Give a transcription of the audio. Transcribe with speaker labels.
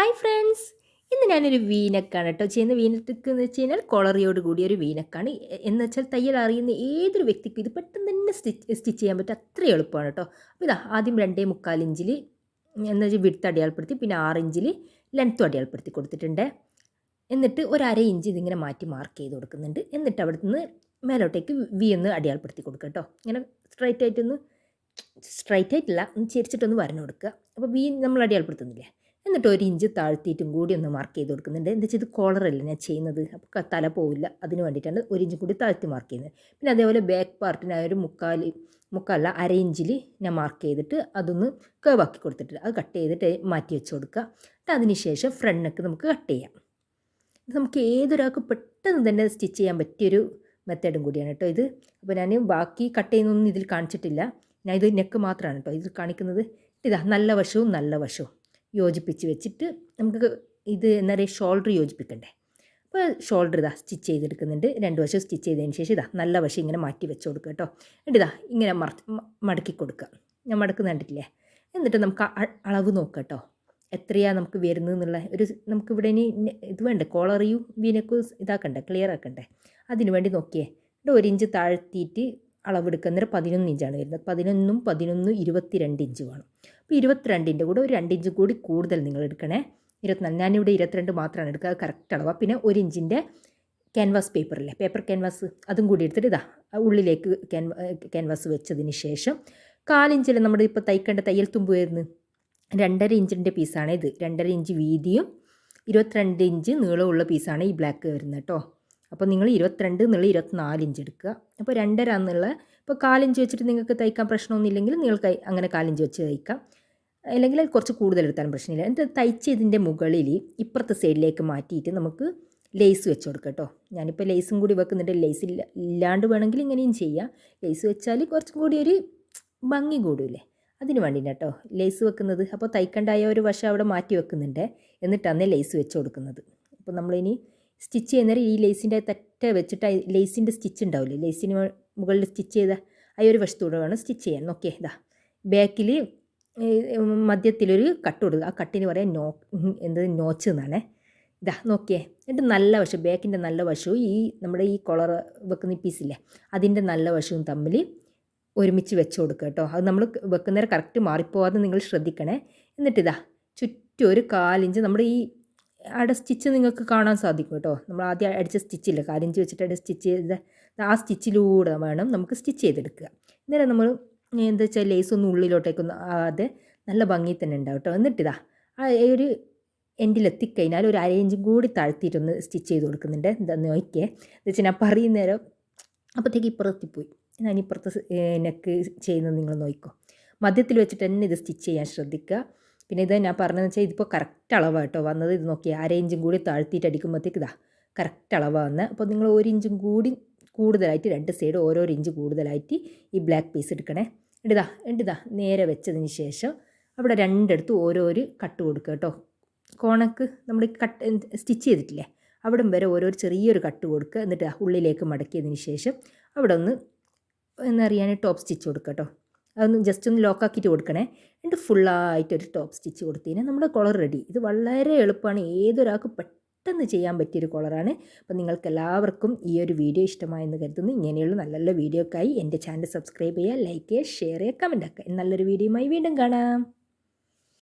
Speaker 1: Hi friends, ഇന്ന് ഞാനൊരു വീനക്കാണ് കേട്ടോ ചെയ്യുന്ന. വീനക്ക് എന്ന് വെച്ച് കഴിഞ്ഞാൽ കൊളറിയോട് കൂടിയ ഒരു വീനക്കാണ്. എന്ന് വെച്ചാൽ തയ്യൽ അറിയുന്ന ഏതൊരു വ്യക്തിക്കും ഇത് പെട്ടെന്ന് തന്നെ സ്റ്റിച്ച് ചെയ്യാൻ പറ്റും, അത്ര എളുപ്പമാണ് കേട്ടോ. അപ്പോൾ ഇതാ ആദ്യം 2.25 ഇഞ്ചിൽ എന്ന് വെച്ചാൽ വിഡ്ത്ത് അടയാളപ്പെടുത്തി, പിന്നെ 6 ഇഞ്ചിൽ ലെങ്ത്തും അടയാളപ്പെടുത്തി കൊടുത്തിട്ടുണ്ട്. എന്നിട്ട് ഒരു അര ഇഞ്ച് ഇതിങ്ങനെ മാറ്റി മാർക്ക് ചെയ്ത് കൊടുക്കുന്നുണ്ട്. എന്നിട്ട് അവിടെ നിന്ന് മേലോട്ടേക്ക് വി ഒന്ന് അടയാളപ്പെടുത്തി കൊടുക്കുക കേട്ടോ. ഇങ്ങനെ സ്ട്രൈറ്റ് ആയിട്ടില്ല, ഒന്ന് ചെരിച്ചിട്ടൊന്ന് വരഞ്ഞു കൊടുക്കുക. അപ്പോൾ വി നമ്മൾ അടയാളപ്പെടുത്തുന്നില്ലേ, എന്നിട്ട് 1 ഇഞ്ച് താഴ്ത്തിയിട്ടും കൂടി ഒന്ന് മാർക്ക് ചെയ്ത് കൊടുക്കുന്നുണ്ട്. എന്താ വെച്ചാൽ ഇത് കോളറല്ല ഞാൻ ചെയ്യുന്നത്, അപ്പോൾ തല പോവില്ല, അതിന് വേണ്ടിയിട്ടാണ് 1 ഇഞ്ചും കൂടി താഴ്ത്തി മാർക്ക് ചെയ്യുന്നത്. പിന്നെ അതേപോലെ ബാക്ക് പാർട്ടിന് ഒരു മുക്കാലല്ല അര ഇഞ്ചിൽ ഞാൻ മാർക്ക് ചെയ്തിട്ട് അതൊന്ന് കേവാക്കി കൊടുത്തിട്ട് അത് കട്ട് ചെയ്തിട്ട് മാറ്റി വെച്ച് കൊടുക്കുക. എന്നിട്ട് അതിന് ശേഷം ഫ്രണ്ട് നെക്ക് നമുക്ക് കട്ട് ചെയ്യാം. നമുക്ക് ഏതൊരാൾക്ക് പെട്ടെന്ന് തന്നെ സ്റ്റിച്ച് ചെയ്യാൻ പറ്റിയൊരു മെത്തേഡും കൂടിയാണ് കേട്ടോ ഇത്. അപ്പോൾ ഞാൻ ബാക്കി കട്ട് ചെയ്യുന്നൊന്നും ഇതിൽ കാണിച്ചിട്ടില്ല, ഞാൻ ഇത് നെക്ക് മാത്രമാണ് കേട്ടോ ഇതിൽ കാണിക്കുന്നത്. ഇതാ നല്ല വശവും യോജിപ്പിച്ച് വെച്ചിട്ട് നമുക്ക് ഇത് എന്താ പറയുക ഷോൾഡർ യോജിപ്പിക്കണ്ടേ. അപ്പോൾ ഷോൾഡർ ഇതാ സ്റ്റിച്ച് ചെയ്തെടുക്കുന്നുണ്ട്. 2 വശം സ്റ്റിച്ച് ചെയ്തതിന് ശേഷം ഇതാ നല്ല വശം ഇങ്ങനെ മാറ്റി വെച്ച് കൊടുക്കുക കേട്ടോ. എന്നിട്ട് ഇതാ ഇങ്ങനെ മടക്കി കൊടുക്കുക. ഞാൻ മടക്കുന്ന കണ്ടിട്ടില്ലേ. എന്നിട്ട് നമുക്ക് അളവ് നോക്കാം കേട്ടോ, എത്രയാണ് നമുക്ക് വരുന്നതെന്നുള്ള ഒരു നമുക്കിവിടെ ഇനി ഇത് വേണ്ടേ, കോളറിയും വീനക്കും ഇതാക്കണ്ടേ, ക്ലിയർ ആക്കണ്ടേ. അതിന് വേണ്ടി നോക്കിയേ. എന്നിട്ട് 1 ഇഞ്ച് താഴ്ത്തിയിട്ട് അളവെടുക്കുന്നേരം 11 ഇഞ്ചാണ് വരുന്നത്. 11 22 ഇഞ്ച് വേണം. അപ്പോൾ 22ൻ്റെ കൂടെ ഒരു 2 ഇഞ്ച് കൂടി കൂടുതൽ നിങ്ങൾ എടുക്കണേ. 24, ഞാനിവിടെ 22 മാത്രമാണ് എടുക്കുക, അത് കറക്റ്റ് അളവാണ്. പിന്നെ 1 ഇഞ്ചിൻ്റെ ക്യാൻവാസ് പേപ്പറില്ലേ, പേപ്പർ ക്യാൻവാസ്, അതും കൂടി എടുത്തിട്ട് ഇതാ ഉള്ളിലേക്ക് ക്യാൻവാസ് വെച്ചതിന് ശേഷം 1/4 ഇഞ്ചിൽ നമ്മുടെ ഇപ്പോൾ തയ്ക്കേണ്ട തയ്യൽ തുമ്പ് വരുന്നത് 2.5 ഇഞ്ചിൻ്റെ പീസാണ് ഇത്. 2.5 ഇഞ്ച് വീതിയും 22 ഇഞ്ച് നീളമുള്ള പീസാണ് ഈ ബ്ലാക്ക് വരുന്നത് കേട്ടോ. അപ്പോൾ നിങ്ങൾ 22 എന്നുള്ള 24 ഇഞ്ച് എടുക്കുക. അപ്പോൾ 2.5 എന്നുള്ള ഇപ്പോൾ 1/4 ഇഞ്ച് വെച്ചിട്ട് നിങ്ങൾക്ക് തയ്ക്കാൻ പ്രശ്നമൊന്നുമില്ലെങ്കിൽ നിങ്ങൾക്ക് അങ്ങനെ 1/4 ഇഞ്ച് വെച്ച് തയ്ക്കാം, അല്ലെങ്കിൽ കുറച്ച് കൂടുതൽ എടുത്താലും പ്രശ്നമില്ല. എന്നിട്ട് തയ്ച്ചതിൻ്റെ മുകളിൽ ഇപ്പുറത്തെ സൈഡിലേക്ക് മാറ്റിയിട്ട് നമുക്ക് ലേസ് വെച്ച് കൊടുക്കാം കേട്ടോ. ഞാനിപ്പോൾ ലേസും കൂടി വെക്കുന്നുണ്ട്. ലേസ് ഇല്ലാണ്ട് വേണമെങ്കിൽ ഇങ്ങനെയും ചെയ്യാം. ലേസ് വെച്ചാൽ കുറച്ചും കൂടി ഒരു ഭംഗി കൂടില്ലേ, അതിന് വേണ്ടിയിട്ട് കേട്ടോ ലേസ് വെക്കുന്നത്. അപ്പോൾ തയ്ക്കണ്ടായ ഒരു വശം അവിടെ മാറ്റി വെക്കുന്നുണ്ട്, എന്നിട്ടാണ് ലേസ് വെച്ച് കൊടുക്കുന്നത്. അപ്പോൾ നമ്മളിനി സ്റ്റിച്ച് ചെയ്യുന്നേരം ഈ ലേസിൻ്റെ തെറ്റ വെച്ചിട്ട് ലേസിൻ്റെ സ്റ്റിച്ച് ഉണ്ടാവില്ലേ, ലേസിന് മുകളിൽ സ്റ്റിച്ച് ചെയ്ത ആ ഒരു വശത്തൂടെ വേണം സ്റ്റിച്ച് ചെയ്യാൻ. നോക്കിയേ, ഇതാ ബാക്കിൽ മധ്യത്തിലൊരു കട്ട് കൊടുക്കുക. ആ കട്ടിന് പറയാൻ നോച്ച് എന്നാണേ. ഇതാ നോക്കിയേ. എന്നിട്ട് നല്ല വശം, ബാക്കിൻ്റെ നല്ല വശവും ഈ നമ്മുടെ ഈ കൊളർ വെക്കുന്ന പീസില്ലേ അതിൻ്റെ നല്ല വശവും തമ്മിൽ ഒരുമിച്ച് വെച്ച് കൊടുക്കുക കേട്ടോ. അത് നമ്മൾ വെക്കുന്നേരം കറക്റ്റ് മാറിപ്പോവാതെ നിങ്ങൾ ശ്രദ്ധിക്കണേ. എന്നിട്ടിതാ ചുറ്റും ഒരു 1/4 ഇഞ്ച് നമ്മുടെ ഈ അവിടെ സ്റ്റിച്ച് നിങ്ങൾക്ക് കാണാൻ സാധിക്കും കേട്ടോ. നമ്മൾ ആദ്യം അടിച്ച സ്റ്റിച്ചില്ല, 1/4 ഇഞ്ച് വെച്ചിട്ട് സ്റ്റിച്ച് ചെയ്ത് ആ സ്റ്റിച്ചിലൂടെ വേണം നമുക്ക് സ്റ്റിച്ച് ചെയ്തെടുക്കുക. അന്നേരം നമ്മൾ എന്താ വെച്ചാൽ ലേസൊന്നും ഉള്ളിലോട്ടേക്കൊന്നും ആതെ നല്ല ഭംഗി തന്നെ ഉണ്ടാവും കേട്ടോ. എന്നിട്ടിതാ ആ ഒരു എൻഡിലെത്തിക്കഴിഞ്ഞാൽ ഒരു 1/2 ഇഞ്ചും കൂടി താഴ്ത്തിയിട്ടൊന്ന് സ്റ്റിച്ച് ചെയ്ത് കൊടുക്കുന്നുണ്ട്. എന്താണെന്ന് നോക്കിയേ, എന്ന് വെച്ചാൽ ഞാൻ പറയുന്നേരം അപ്പോഴത്തേക്ക് ഇപ്പുറത്തിപ്പോയി. ഞാൻ ഇപ്പുറത്ത് നെക്ക് ചെയ്യുന്നത് നിങ്ങൾ നോക്കിക്കോ. മധ്യത്തിൽ വെച്ചിട്ട് തന്നെ ഇത് സ്റ്റിച്ച് ചെയ്യാൻ ശ്രദ്ധിക്കുക. പിന്നെ ഇത് ഞാൻ പറഞ്ഞതെന്ന് വെച്ചാൽ ഇതിപ്പോൾ കറക്റ്റ് അളവാണ് കേട്ടോ വന്നത്. ഇത് നോക്കിയാൽ 1/2 ഇഞ്ചും കൂടി താഴ്ത്തിയിട്ട് അടിക്കുമ്പോഴത്തേക്ക് ഇതാ കറക്റ്റ് അളവാണ് വന്നത്. അപ്പോൾ നിങ്ങൾ 1 ഇഞ്ചും കൂടി കൂടുതലായിട്ട് 2 സൈഡ് ഓരോ ഇഞ്ച് കൂടുതലായിട്ട് ഈ ബ്ലാക്ക് പീസ് എടുക്കണേ. എന്നിട്ടിതാ നേരെ വെച്ചതിന് ശേഷം അവിടെ 2 ഓരോ കട്ട് കൊടുക്കുക കേട്ടോ. കോണക്ക് നമ്മൾ കട്ട് സ്റ്റിച്ച് ചെയ്തിട്ടില്ലേ അവിടം വരെ ഓരോ ചെറിയൊരു കട്ട് കൊടുക്കുക. എന്നിട്ട് ഉള്ളിലേക്ക് മടക്കിയതിന് ശേഷം അവിടെ ഒന്ന് എന്നറിയാൻ ടോപ്പ് സ്റ്റിച്ച് കൊടുക്കുക കേട്ടോ. അതൊന്ന് ജസ്റ്റ് ഒന്ന് ലോക്കാക്കിയിട്ട് കൊടുക്കണേ. എന്നിട്ട് ഫുള്ളായിട്ടൊരു ടോപ്പ് സ്റ്റിച്ച് കൊടുത്തതിന് നമ്മുടെ കോളർ റെഡി. ഇത് വളരെ എളുപ്പമാണ്, ഏതൊരാൾക്ക് പെട്ടെന്ന് ചെയ്യാൻ പറ്റിയൊരു കോളറാണ്. അപ്പോൾ നിങ്ങൾക്ക് എല്ലാവർക്കും ഈ ഒരു വീഡിയോ ഇഷ്ടമായെന്ന് കരുതുന്നു. ഇങ്ങനെയുള്ള നല്ല നല്ല വീഡിയോക്കായി എൻ്റെ ചാനൽ സബ്സ്ക്രൈബ് ചെയ്യുക, ലൈക്ക് ചെയ്യുക, ഷെയർ ചെയ്യുക, കമൻറ്റ് ആക്കുക. നല്ലൊരു വീഡിയോയുമായി വീണ്ടും കാണാം.